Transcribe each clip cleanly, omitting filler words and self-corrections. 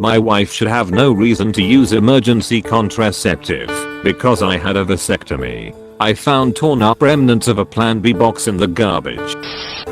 My wife should have no reason to use emergency contraceptive because I had a vasectomy. I found torn up remnants of a Plan B box in the garbage.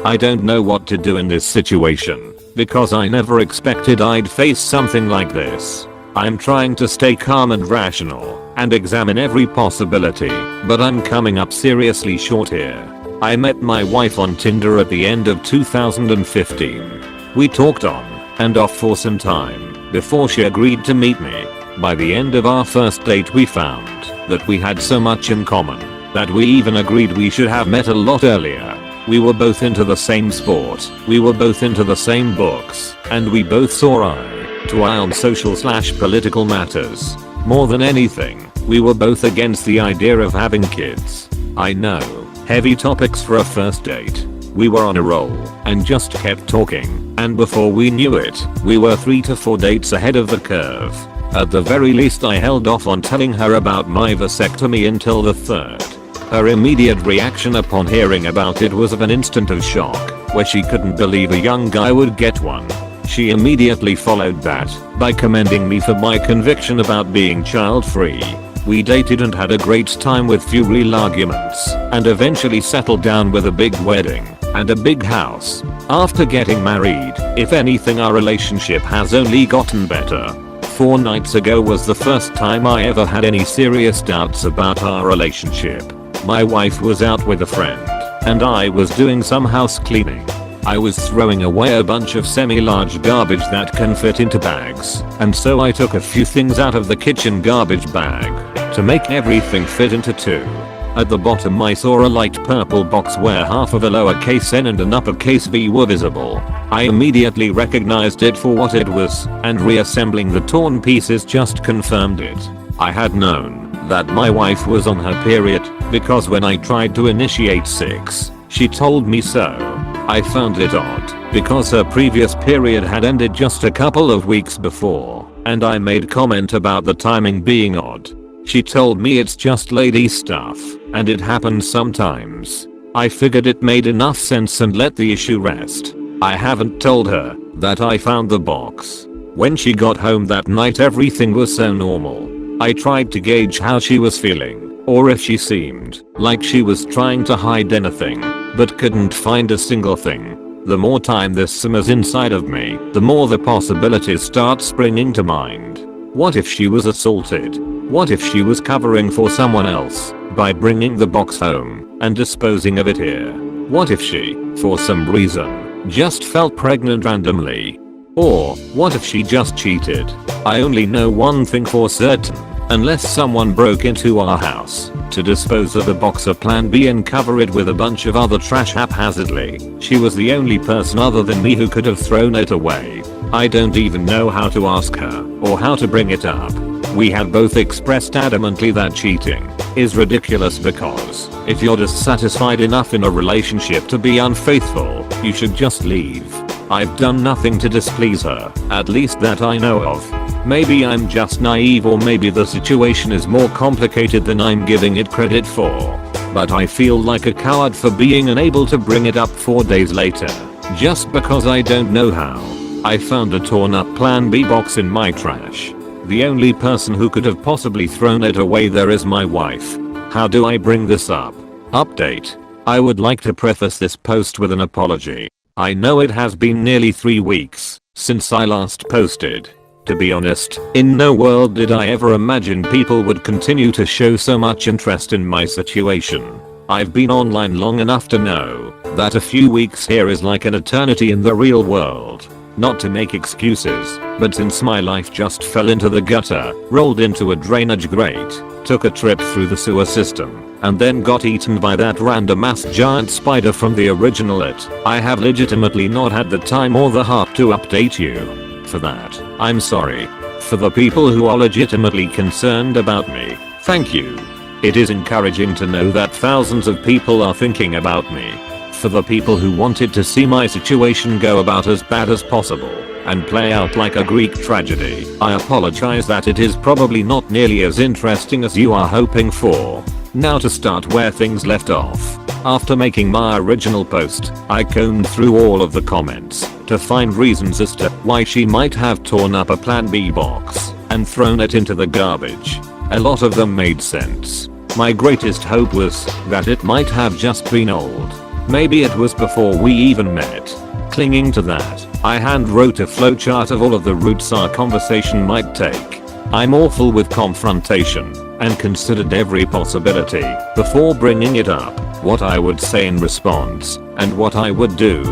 I don't know what to do in this situation because I never expected I'd face something like this. I'm trying to stay calm and rational and examine every possibility, but I'm coming up seriously short here. I met my wife on Tinder at the end of 2015. We talked on and off for some time before she agreed to meet me. By the end of our first date we found that we had so much in common that we even agreed we should have met a lot earlier. We were both into the same sport, we were both into the same books, and we both saw eye to eye on social/political matters. More than anything, we were both against the idea of having kids. I know, heavy topics for a first date. We were on a roll and just kept talking, and before we knew it, we were 3 to 4 dates ahead of the curve. At the very least I held off on telling her about my vasectomy until the third. Her immediate reaction upon hearing about it was of an instant of shock, where she couldn't believe a young guy would get one. She immediately followed that by commending me for my conviction about being child-free. We dated and had a great time with few real arguments, and eventually settled down with a big wedding and a big house. After getting married, if anything our relationship has only gotten better. 4 nights ago was the first time I ever had any serious doubts about our relationship. My wife was out with a friend, and I was doing some house cleaning. I was throwing away a bunch of semi-large garbage that can fit into bags, and so I took a few things out of the kitchen garbage bag to make everything fit into 2. At the bottom I saw a light purple box where half of a lowercase n and an uppercase V were visible. I immediately recognized it for what it was, and reassembling the torn pieces just confirmed it. I had known that my wife was on her period because when I tried to initiate sex, she told me so. I found it odd because her previous period had ended just a couple of weeks before, and I made comment about the timing being odd. She told me it's just lady stuff, and it happens sometimes. I figured it made enough sense and let the issue rest. I haven't told her that I found the box. When she got home that night everything was so normal. I tried to gauge how she was feeling, or if she seemed like she was trying to hide anything, but couldn't find a single thing. The more time this simmers inside of me, the more the possibilities start springing to mind. What if she was assaulted? What if she was covering for someone else by bringing the box home and disposing of it here? What if she, for some reason, just felt pregnant randomly? Or what if she just cheated? I only know one thing for certain. Unless someone broke into our house to dispose of a box of Plan B and cover it with a bunch of other trash haphazardly, she was the only person other than me who could have thrown it away. I don't even know how to ask her or how to bring it up. We have both expressed adamantly that cheating is ridiculous because if you're dissatisfied enough in a relationship to be unfaithful, you should just leave. I've done nothing to displease her, at least that I know of. Maybe I'm just naive or maybe the situation is more complicated than I'm giving it credit for. But I feel like a coward for being unable to bring it up 4 days later, just because I don't know how. I found a torn up Plan B box in my trash. The only person who could have possibly thrown it away there is my wife. How do I bring this up? Update. I would like to preface this post with an apology. I know it has been nearly 3 weeks since I last posted. To be honest, in no world did I ever imagine people would continue to show so much interest in my situation. I've been online long enough to know that a few weeks here is like an eternity in the real world. Not to make excuses, but since my life just fell into the gutter, rolled into a drainage grate, took a trip through the sewer system, and then got eaten by that random ass giant spider from the original It, I have legitimately not had the time or the heart to update you. For that, I'm sorry. For the people who are legitimately concerned about me, thank you. It is encouraging to know that thousands of people are thinking about me. For the people who wanted to see my situation go about as bad as possible and play out like a Greek tragedy, I apologize that it is probably not nearly as interesting as you are hoping for. Now to start where things left off. After making my original post, I combed through all of the comments to find reasons as to why she might have torn up a Plan B box and thrown it into the garbage. A lot of them made sense. My greatest hope was that it might have just been old. Maybe it was before we even met. Clinging to that, I hand wrote a flowchart of all of the routes our conversation might take. I'm awful with confrontation and considered every possibility before bringing it up, what I would say in response and what I would do.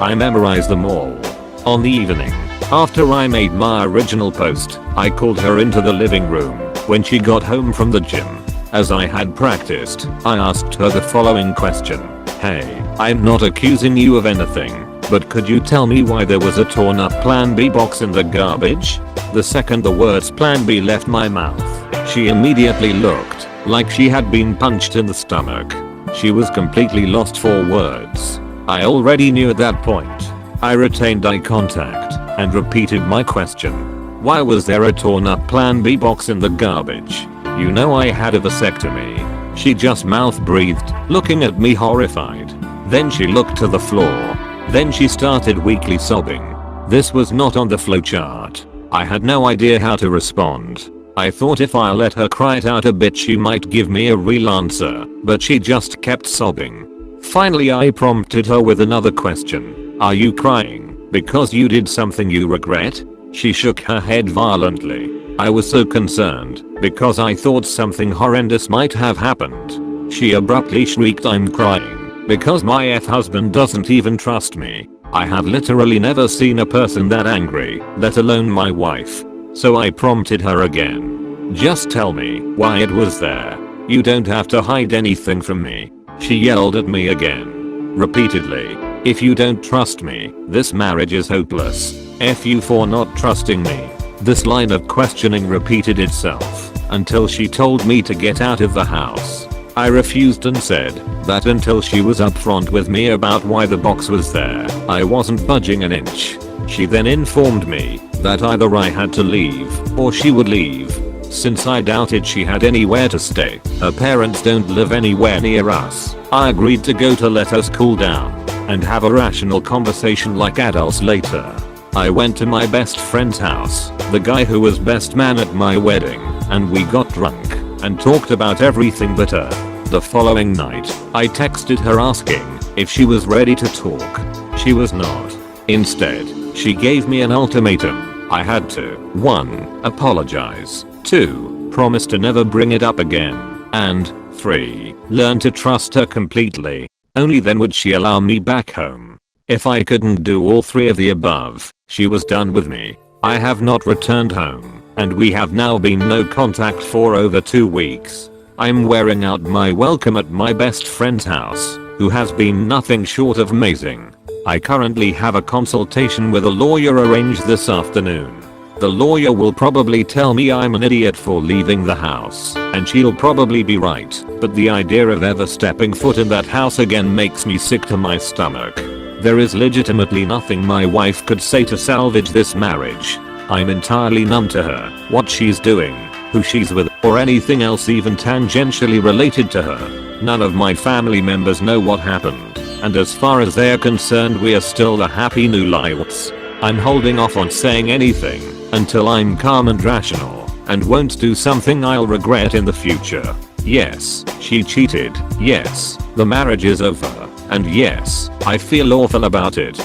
I memorized them all. On the evening after I made my original post, I called her into the living room when she got home from the gym. As I had practiced, I asked her the following question. Hey, I'm not accusing you of anything, but could you tell me why there was a torn up Plan B box in the garbage? The second the words Plan B left my mouth, she immediately looked like she had been punched in the stomach. She was completely lost for words. I already knew at that point. I retained eye contact and repeated my question. Why was there a torn up Plan B box in the garbage? You know I had a vasectomy. She just mouth breathed, looking at me horrified. Then she looked to the floor. Then she started weakly sobbing. This was not on the flowchart. I had no idea how to respond. I thought if I let her cry it out a bit she might give me a real answer, but she just kept sobbing. Finally I prompted her with another question. Are you crying because you did something you regret? She shook her head violently. I was so concerned because I thought something horrendous might have happened. She abruptly shrieked, I'm crying because my husband doesn't even trust me. I have literally never seen a person that angry, let alone my wife. So I prompted her again. Just tell me why it was there. You don't have to hide anything from me. She yelled at me again. Repeatedly. If you don't trust me, this marriage is hopeless. F you for not trusting me. This line of questioning repeated itself until she told me to get out of the house. I refused and said that until she was upfront with me about why the box was there, I wasn't budging an inch. She then informed me that either I had to leave or she would leave. Since I doubted she had anywhere to stay, her parents don't live anywhere near us, I agreed to go to let us cool down and have a rational conversation like adults later. I went to my best friend's house, the guy who was best man at my wedding, and we got drunk and talked about everything but her. The following night, I texted her asking if she was ready to talk. She was not. Instead, she gave me an ultimatum. I had to 1. Apologize, 2. Promise to never bring it up again, and 3. Learn to trust her completely. Only then would she allow me back home. If I couldn't do all 3 of the above, she was done with me. I have not returned home, and we have now been no contact for over 2 weeks. I'm wearing out my welcome at my best friend's house, who has been nothing short of amazing. I currently have a consultation with a lawyer arranged this afternoon. The lawyer will probably tell me I'm an idiot for leaving the house, and she'll probably be right, but the idea of ever stepping foot in that house again makes me sick to my stomach. There is legitimately nothing my wife could say to salvage this marriage. I'm entirely numb to her, what she's doing, who she's with, or anything else even tangentially related to her. None of my family members know what happened, and as far as they're concerned we are still the happy new lives. I'm holding off on saying anything until I'm calm and rational, and won't do something I'll regret in the future. Yes, she cheated. Yes, the marriage is over. And yes, I feel awful about it.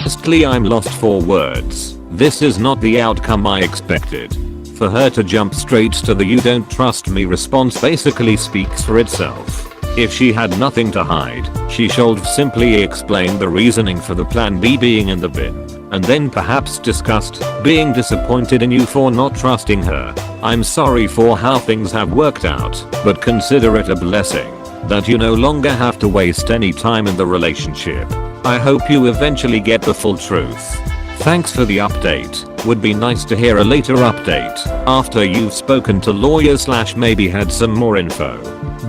Honestly, I'm lost for words. This is not the outcome I expected. For her to jump straight to the "you don't trust me" response basically speaks for itself. If she had nothing to hide, she should have simply explained the reasoning for the Plan B being in the bin, and then perhaps discussed being disappointed in you for not trusting her. I'm sorry for how things have worked out, but consider it a blessing that you no longer have to waste any time in the relationship. I hope you eventually get the full truth. Thanks for the update. Would be nice to hear a later update after you've spoken to lawyers / maybe had some more info.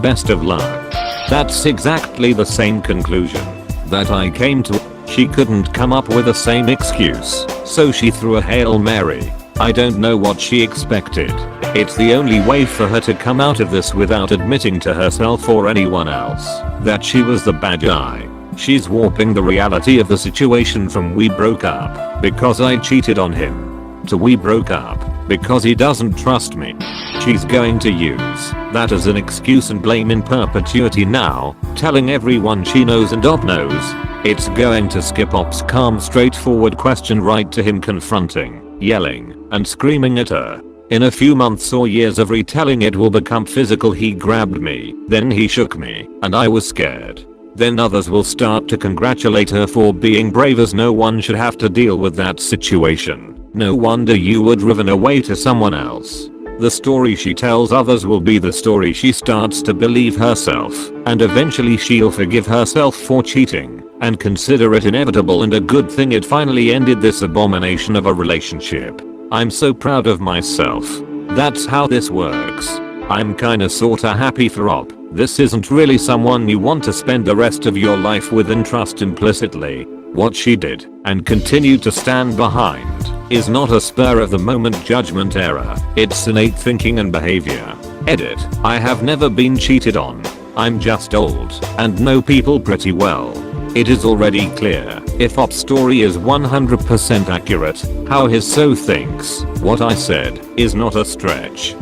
Best of luck. That's exactly the same conclusion that I came to. She couldn't come up with the same excuse, so she threw a Hail Mary. I don't know what she expected. It's the only way for her to come out of this without admitting to herself or anyone else that she was the bad guy. She's warping the reality of the situation from "we broke up because I cheated on him" to "we broke up because he doesn't trust me." She's going to use that as an excuse and blame in perpetuity now, telling everyone she knows and knows. It's going to skip Op's calm, straightforward question right to him confronting, yelling, and screaming at her. In a few months or years of retelling, it will become physical. "He grabbed me, then he shook me, and I was scared." Then others will start to congratulate her for being brave, as no one should have to deal with that situation. No wonder you would run away to someone else. The story she tells others will be the story she starts to believe herself, and eventually she'll forgive herself for cheating and consider it inevitable and a good thing it finally ended this abomination of a relationship. I'm so proud of myself. That's how this works. I'm kinda sorta happy for Op. This isn't really someone you want to spend the rest of your life with and trust implicitly. What she did, and continued to stand behind, is not a spur of the moment judgment error. It's innate thinking and behavior. Edit. I have never been cheated on. I'm just old and know people pretty well. It is already clear, if Op's story is 100% accurate, how his so thinks what I said is not a stretch.